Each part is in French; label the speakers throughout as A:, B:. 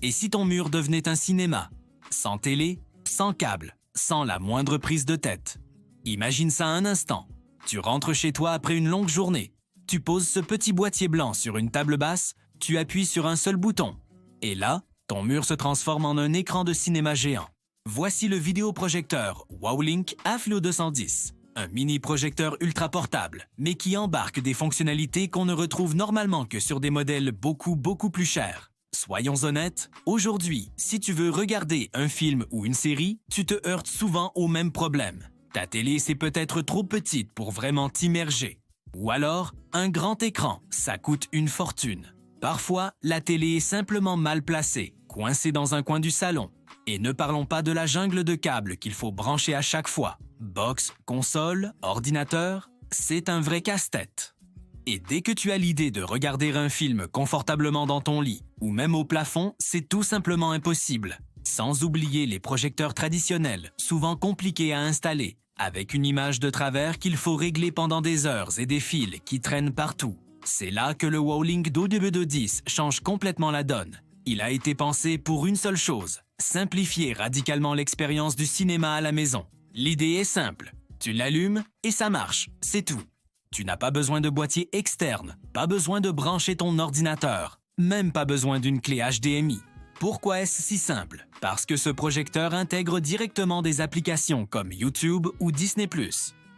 A: Et si ton mur devenait un cinéma? Sans télé, sans câble, sans la moindre prise de tête. Imagine ça un instant. Tu rentres chez toi après une longue journée. Tu poses ce petit boîtier blanc sur une table basse, tu appuies sur un seul bouton. Et là, ton mur se transforme en un écran de cinéma géant. Voici le vidéoprojecteur Wowlink Afflo 210. Un mini-projecteur ultra portable, mais qui embarque des fonctionnalités qu'on ne retrouve normalement que sur des modèles beaucoup plus chers. Soyons honnêtes, aujourd'hui, si tu veux regarder un film ou une série, tu te heurtes souvent au même problème. Ta télé, c'est peut-être trop petite pour vraiment t'immerger. Ou alors, un grand écran, ça coûte une fortune. Parfois, la télé est simplement mal placée, coincée dans un coin du salon. Et ne parlons pas de la jungle de câbles qu'il faut brancher à chaque fois. Box, console, ordinateur, c'est un vrai casse-tête. Et dès que tu as l'idée de regarder un film confortablement dans ton lit ou même au plafond, c'est tout simplement impossible. Sans oublier les projecteurs traditionnels, souvent compliqués à installer, avec une image de travers qu'il faut régler pendant des heures et des fils qui traînent partout. C'est là que le Wowlink W210 change complètement la donne. Il a été pensé pour une seule chose, simplifier radicalement l'expérience du cinéma à la maison. L'idée est simple, tu l'allumes et ça marche, c'est tout. Tu n'as pas besoin de boîtier externe, pas besoin de brancher ton ordinateur, même pas besoin d'une clé HDMI. Pourquoi est-ce si simple? Parce que ce projecteur intègre directement des applications comme YouTube ou Disney+.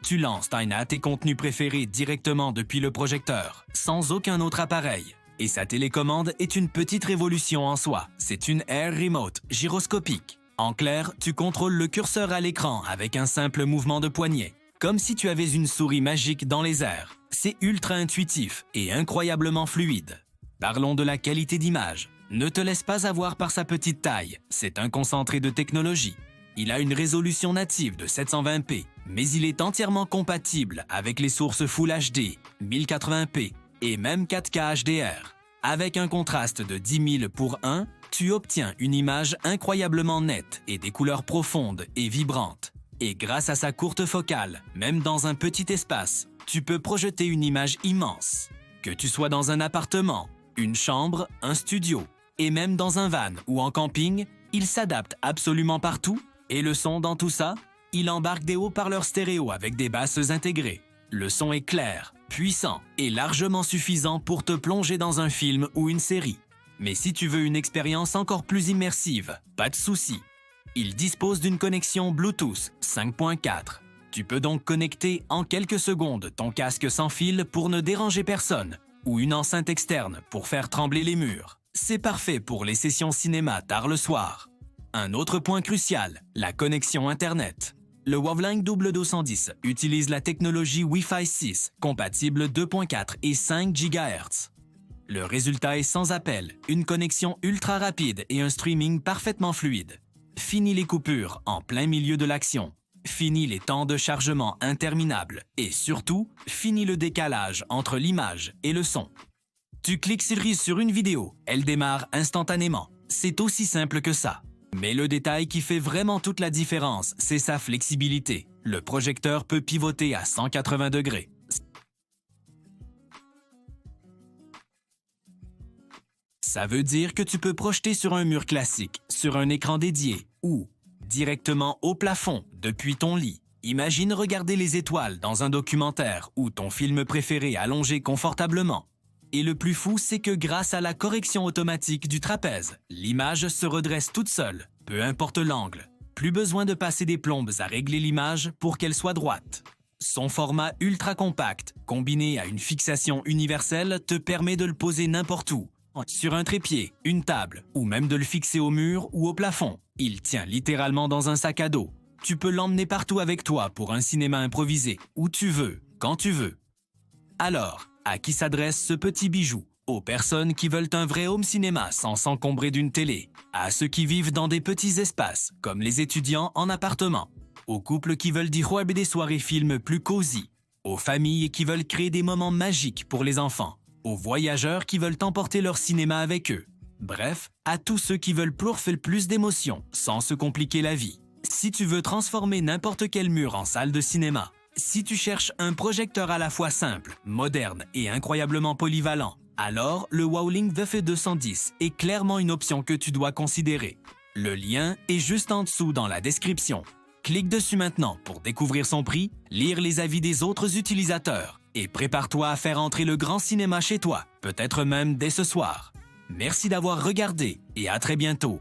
A: Tu lances tes contenus préférés directement depuis le projecteur, sans aucun autre appareil. Et sa télécommande est une petite révolution en soi. C'est une Air Remote gyroscopique. En clair, tu contrôles le curseur à l'écran avec un simple mouvement de poignet, comme si tu avais une souris magique dans les airs. C'est ultra intuitif et incroyablement fluide. Parlons de la qualité d'image. Ne te laisse pas avoir par sa petite taille, c'est un concentré de technologie. Il a une résolution native de 720p, mais il est entièrement compatible avec les sources Full HD, 1080p et même 4K HDR. Avec un contraste de 10 000 pour 1, tu obtiens une image incroyablement nette et des couleurs profondes et vibrantes. Et grâce à sa courte focale, même dans un petit espace, tu peux projeter une image immense. Que tu sois dans un appartement, une chambre, un studio, et même dans un van ou en camping, il s'adapte absolument partout. Et le son dans tout ça? Il embarque des haut-parleurs stéréo avec des basses intégrées. Le son est clair, puissant et largement suffisant pour te plonger dans un film ou une série. Mais si tu veux une expérience encore plus immersive, pas de souci. Il dispose d'une connexion Bluetooth 5.4. Tu peux donc connecter en quelques secondes ton casque sans fil pour ne déranger personne, ou une enceinte externe pour faire trembler les murs. C'est parfait pour les sessions cinéma tard le soir. Un autre point crucial, la connexion Internet. Le Wowlink W210 utilise la technologie Wi-Fi 6, compatible 2.4 et 5 GHz. Le résultat est sans appel, une connexion ultra rapide et un streaming parfaitement fluide. Fini les coupures en plein milieu de l'action. Fini les temps de chargement interminables. Et surtout, fini le décalage entre l'image et le son. Tu cliques sur une vidéo, elle démarre instantanément. C'est aussi simple que ça. Mais le détail qui fait vraiment toute la différence, c'est sa flexibilité. Le projecteur peut pivoter à 180 degrés. Ça veut dire que tu peux projeter sur un mur classique, sur un écran dédié ou directement au plafond depuis ton lit. Imagine regarder les étoiles dans un documentaire ou ton film préféré allongé confortablement. Et le plus fou, c'est que grâce à la correction automatique du trapèze, l'image se redresse toute seule, peu importe l'angle. Plus besoin de passer des plombes à régler l'image pour qu'elle soit droite. Son format ultra compact, combiné à une fixation universelle, te permet de le poser n'importe où. Sur un trépied, une table, ou même de le fixer au mur ou au plafond. Il tient littéralement dans un sac à dos. Tu peux l'emmener partout avec toi pour un cinéma improvisé, où tu veux, quand tu veux. Alors, à qui s'adresse ce petit bijou? Aux personnes qui veulent un vrai home cinéma sans s'encombrer d'une télé, à ceux qui vivent dans des petits espaces, comme les étudiants en appartement, aux couples qui veulent des soirées films plus cosy, aux familles qui veulent créer des moments magiques pour les enfants, aux voyageurs qui veulent emporter leur cinéma avec eux. Bref, à tous ceux qui veulent plourfer plus d'émotions sans se compliquer la vie. Si tu veux transformer n'importe quel mur en salle de cinéma, si tu cherches un projecteur à la fois simple, moderne et incroyablement polyvalent, Alors, le Wowlink VF210 est clairement une option que tu dois considérer. Le lien est juste en dessous dans la description. Clique dessus maintenant pour découvrir son prix, lire les avis des autres utilisateurs et prépare-toi à faire entrer le grand cinéma chez toi, peut-être même dès ce soir. Merci d'avoir regardé et à très bientôt.